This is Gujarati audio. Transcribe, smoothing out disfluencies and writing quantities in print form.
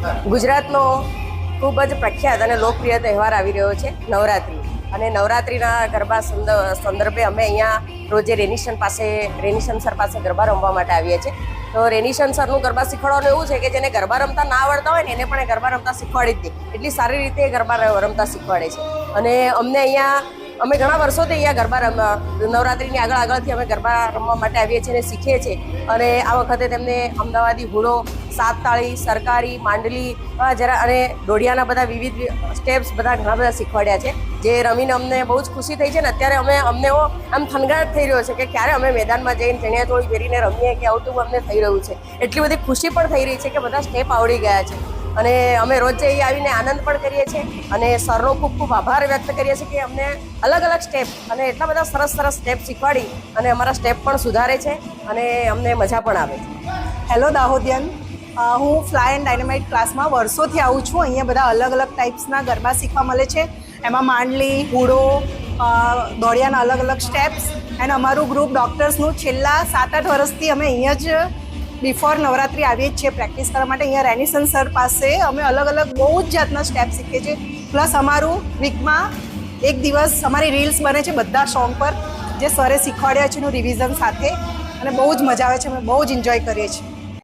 ગુજરાતનો ખૂબ જ પ્રખ્યાત અને લોકપ્રિય તહેવાર આવી રહ્યો છે નવરાત્રિ. અને નવરાત્રિના ગરબા સંદર્ભે અમે અહીંયા રોજે રેનિશન સર પાસે ગરબા રમવા માટે આવીએ છીએ. તો રેનિશન સરનું ગરબા શીખવાડવાનું એવું છે કે જેને ગરબા રમતા ના આવડતા હોય ને એને પણ ગરબા રમતા શીખવાડી જ દે. એટલી સારી રીતે ગરબા રમતા શીખવાડે છે. અને અમને અહીંયા અમે ઘણા વર્ષોથી અહીંયા નવરાત્રિની આગળથી અમે ગરબા રમવા માટે આવીએ છીએ અને શીખીએ છીએ. અને આ વખતે તેમને અમદાવાદી હુડો, સાત તાળી, સરકારી, માંડલી અને દોઢિયાના બધા વિવિધ સ્ટેપ્સ ઘણા બધા શીખવાડ્યા છે, જે રમીને અમને બહુ જ ખુશી થઈ છે. ને અત્યારે અમને આમ થનગાટ થઈ રહ્યો છે કે ક્યારે અમે મેદાનમાં જઈને ચણિયાચોળી પહેરીને રમીએ કે આવું તેવું અમને થઈ રહ્યું છે. એટલી બધી ખુશી પણ થઈ રહી છે કે બધા સ્ટેપ આવડી ગયા છે. અને અમે રોજ અહીં આવીને આનંદ પણ કરીએ છીએ અને સરનો ખૂબ ખૂબ આભાર વ્યક્ત કરીએ છીએ કે અમને અલગ અલગ સ્ટેપ અને એટલા બધા સરસ સ્ટેપ શીખવાડી અને અમારા સ્ટેપ પણ સુધારે છે અને અમને મજા પણ આવે છે. હેલો દાહોદિયન, હું ફ્લાય એન્ડ ડાયનેમાઇટ ક્લાસમાં વર્ષોથી આવું છું. અહીંયા બધા અલગ અલગ ટાઈપ્સના ગરબા શીખવા મળે છે. એમાં માંડલી, હુડો, દોડિયાના અલગ અલગ સ્ટેપ્સ. એન્ડ અમારું ગ્રુપ ડૉક્ટર્સનું છેલ્લા 7-8 વર્ષથી અમે અહીંયા જ બિફોર નવરાત્રિ આવીએ જ છીએ પ્રેક્ટિસ કરવા માટે. અહીંયા રેનિશન સર પાસે અમે અલગ અલગ બહુ જ જાતના સ્ટેપ શીખીએ છીએ. પ્લસ અમારું વીકમાં એક દિવસ અમારી રીલ્સ બને છે બધા સોંગ પર જે સરે શીખવાડ્યા છે એનું રિવિઝન સાથે, અને બહુ જ મજા આવે છે. અમે બહુ જ એન્જોય કરીએ છીએ.